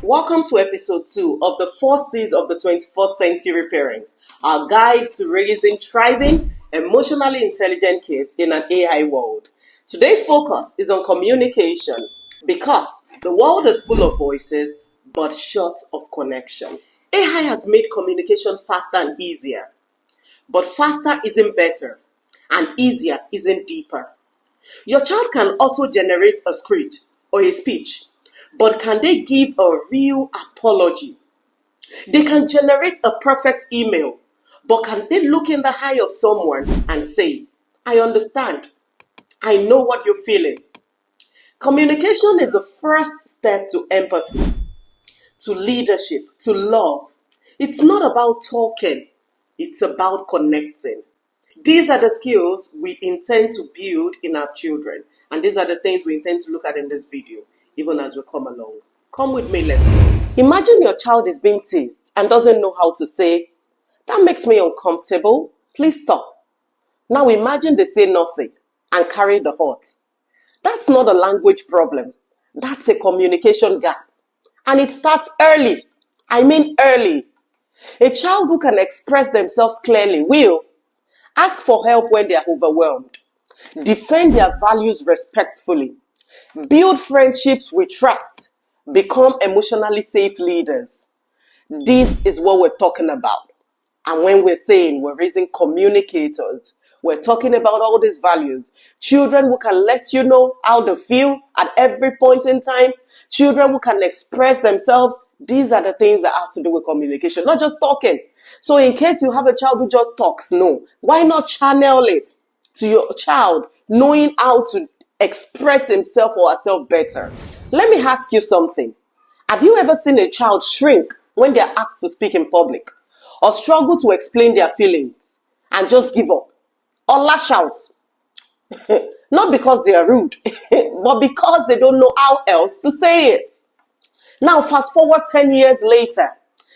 Welcome to episode 2 of the 4 C's of the 21st Century Parents, our guide to raising thriving, emotionally intelligent kids in an AI world. Today's focus is on communication because the world is full of voices but short of connection. AI has made communication faster and easier, but faster isn't better and easier isn't deeper. Your child can auto-generate a script or a speech, but can they give a real apology? They can generate a perfect email, but can they look in the eye of someone and say, I understand, I know what you're feeling? Communication is the first step to empathy, to leadership, to love. It's not about talking, it's about connecting. These are the skills we intend to build in our children, and these are the things we intend to look at in this video, even as we come along. Come with me, let's go. Imagine your child is being teased and doesn't know how to say, that makes me uncomfortable, please stop. Now imagine they say nothing and carry the hurt. That's not a language problem. That's a communication gap. And it starts early. I mean early. A child who can express themselves clearly will ask for help when they are overwhelmed, defend their values respectfully, build friendships with trust, become emotionally safe leaders. This is what we're talking about. And when we're saying we're raising communicators, we're talking about all these values. Children who can let you know how they feel at every point in time. Children who can express themselves. These are the things that has to do with communication, not just talking. So in case you have a child who just talks, no. Why not channel it to your child, knowing how to express himself or herself better? Let me ask you something. Have you ever seen a child shrink when they're asked to speak in public, or struggle to explain their feelings and just give up or lash out? Not because they are rude, but because they don't know how else to say it. Now fast forward 10 years later,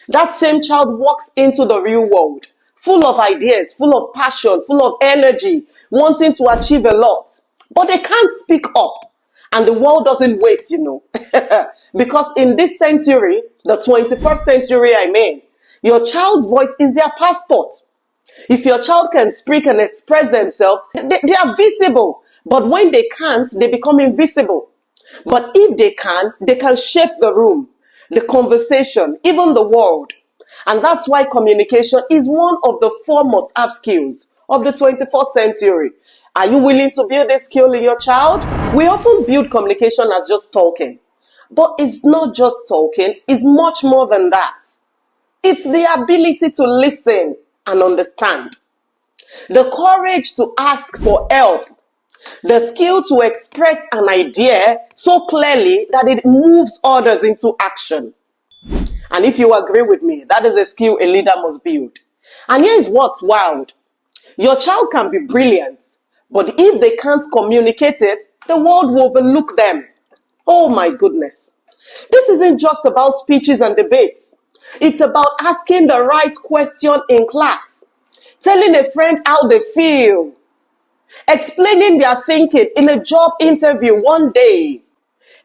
that same child walks into the real world, full of ideas, full of passion, full of energy, wanting to achieve a lot. But they can't speak up. And the world doesn't wait, Because in this century, the 21st century I mean, your child's voice is their passport. If your child can speak and express themselves, they are visible. But when they can't, they become invisible. But if they can shape the room, the conversation, even the world. And that's why communication is one of the 4 must-have skills of the 21st century. Are you willing to build this skill in your child? We often build communication as just talking. But it's not just talking, it's much more than that. It's the ability to listen and understand. The courage to ask for help. The skill to express an idea so clearly that it moves others into action. And if you agree with me, that is a skill a leader must build. And here is what's wild. Your child can be brilliant, but if they can't communicate it, the world will overlook them. Oh my goodness. This isn't just about speeches and debates. It's about asking the right question in class, telling a friend how they feel, explaining their thinking in a job interview one day,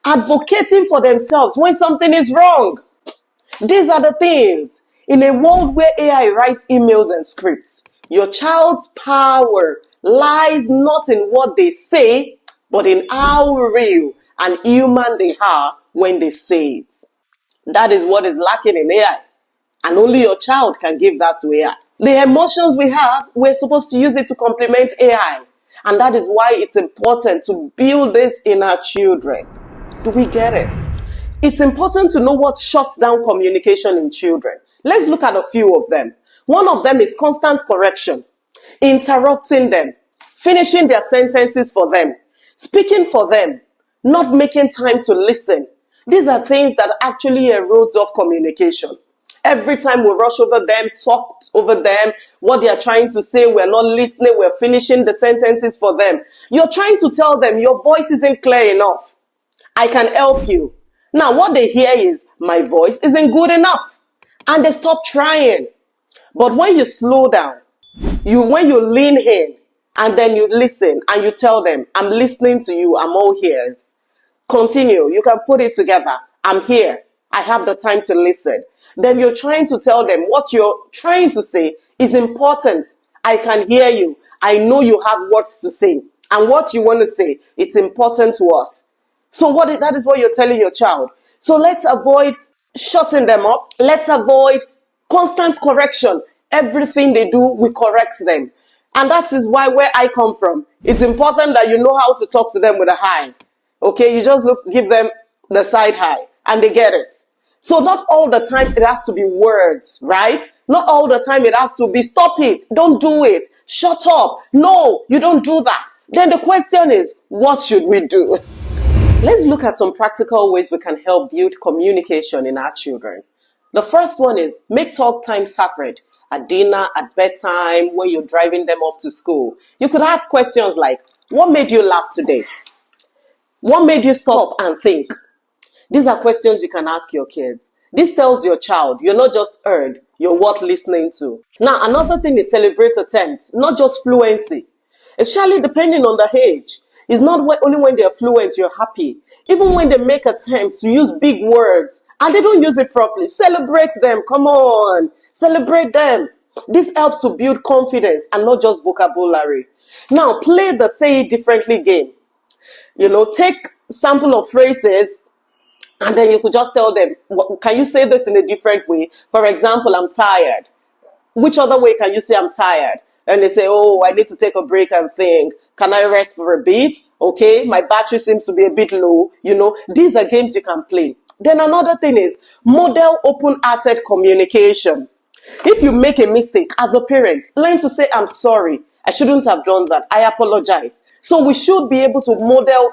advocating for themselves when something is wrong. These are the things. In a world where AI writes emails and scripts, your child's power lies not in what they say, but in how real and human they are when they say it. That is what is lacking in AI. And only your child can give that to AI. The emotions we have, we're supposed to use it to complement AI. And that is why it's important to build this in our children. Do we get it? It's important to know what shuts down communication in children. Let's look at a few of them. One of them is constant correction, interrupting them, finishing their sentences for them, speaking for them, not making time to listen. These are things that actually erodes off communication. Every time we rush over them, talk over them, what they are trying to say, we're not listening, we're finishing the sentences for them. You're trying to tell them your voice isn't clear enough. I can help you. Now what they hear is, my voice isn't good enough. And they stop trying. But when you slow down, when you lean in, and then you listen and you tell them, I'm listening to you, I'm all ears. Continue, you can put it together. I'm here. I have the time to listen. Then you're trying to tell them what you're trying to say is important. I can hear you. I know you have words to say. And what you want to say, it's important to us. So that is what you're telling your child. So let's avoid shutting them up. Let's avoid constant correction. Everything they do, we correct them. And that is why where I come from, it's important that you know how to talk to them with a hi. Okay, you just give them the side hi and they get it. So not all the time it has to be words, right? Not all the time it has to be stop it, don't do it, shut up. No, you don't do that. Then the question is, what should we do? Let's look at some practical ways we can help build communication in our children. The first one is make talk time sacred. At dinner, at bedtime, when you're driving them off to school. You could ask questions like, what made you laugh today? What made you stop and think? These are questions you can ask your kids. This tells your child you're not just heard, you're worth listening to. Now, another thing is celebrate attempts, not just fluency. Especially depending on the age. It's not only when they're fluent you're happy. Even when they make attempts to use big words and they don't use it properly, celebrate them. Come on, celebrate them. This helps to build confidence and not just vocabulary. Now, play the say it differently game. Take sample of phrases and then you could just tell them, can you say this in a different way? For example, I'm tired. Which other way can you say I'm tired? And they say, oh, I need to take a break and think. Can I rest for a bit? Okay, my battery seems to be a bit low. These are games you can play. Then another thing is model open-hearted communication. If you make a mistake as a parent, learn to say, I'm sorry. I shouldn't have done that. I apologize. So we should be able to model,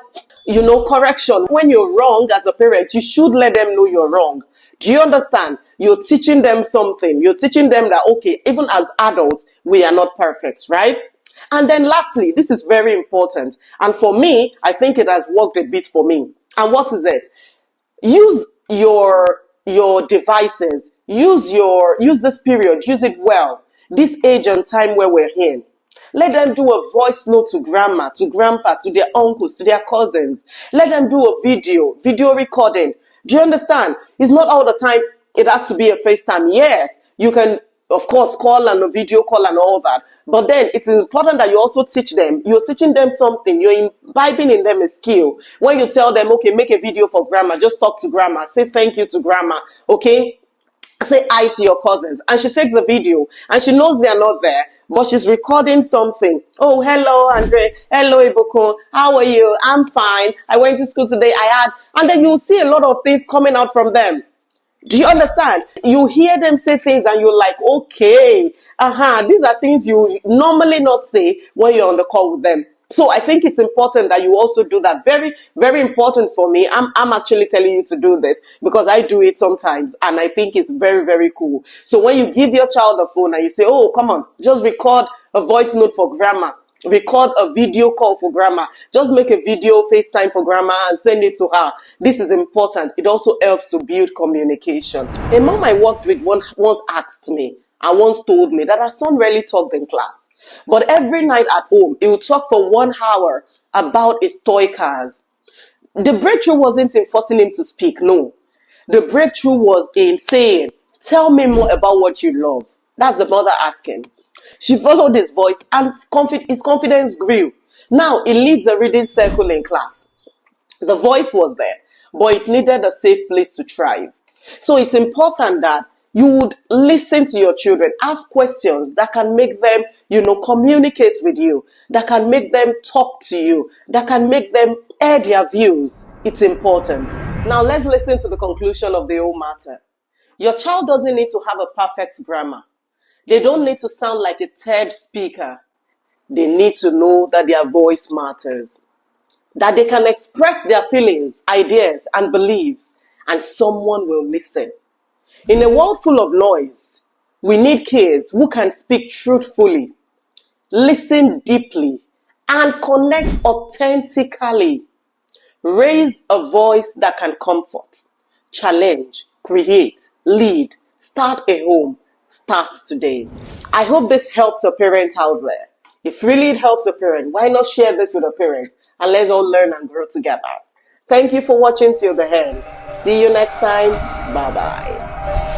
correction. When you're wrong as a parent, you should let them know you're wrong. Do you understand? You're teaching them something. You're teaching them that, okay, even as adults, we are not perfect, right? And then lastly, this is very important. And for me, I think it has worked a bit for me. And what is it? Use your devices. Use this period. Use it well. This age and time where we're in. Let them do a voice note to grandma, to grandpa, to their uncles, to their cousins. Let them do a video recording. Do you understand? It's not all the time it has to be a FaceTime. Yes, you can, of course, call and a video call and all that. But then it's important that you also teach them. You're teaching them something. You're imbibing in them a skill. When you tell them, okay, make a video for grandma, just talk to grandma. Say thank you to grandma, okay? Say hi to your cousins. And she takes the video and she knows they are not there, but she's recording something. Oh, hello, Andre. Hello, Ibukun. How are you? I'm fine. I went to school today. And then you'll see a lot of things coming out from them. Do you understand? You hear them say things and you're like, okay, these are things you normally not say when you're on the call with them. So I think it's important that you also do that. Very, very important for me. I'm actually telling you to do this because I do it sometimes and I think it's very, very cool. So when you give your child a phone and you say, oh, come on, just record a voice note for grandma. Record a video call for grandma. Just make a video FaceTime for grandma and send it to her. This is important. It also helps to build communication. A mom I worked with once asked me and once told me that her son rarely talked in class. But every night at home, he would talk for 1 hour about his toy cars. The breakthrough wasn't in forcing him to speak, no. The breakthrough was in saying, tell me more about what you love. That's the mother asking. She followed his voice and his confidence grew. Now he leads a reading circle in class. The voice was there, but it needed a safe place to thrive. So it's important that you would listen to your children, ask questions that can make them, communicate with you, that can make them talk to you, that can make them air their views. It's important. Now let's listen to the conclusion of the whole matter. Your child doesn't need to have a perfect grammar. They don't need to sound like a third speaker. They need to know that their voice matters, that they can express their feelings, ideas, and beliefs, and someone will listen. In a world full of noise, we need kids who can speak truthfully, listen deeply, and connect authentically. Raise a voice that can comfort, challenge, create, lead, start a home. Start today. I hope this helps a parent out there. If really it helps a parent, why not share this with a parent and let's all learn and grow together. Thank you for watching till the end. See you next time. Bye bye.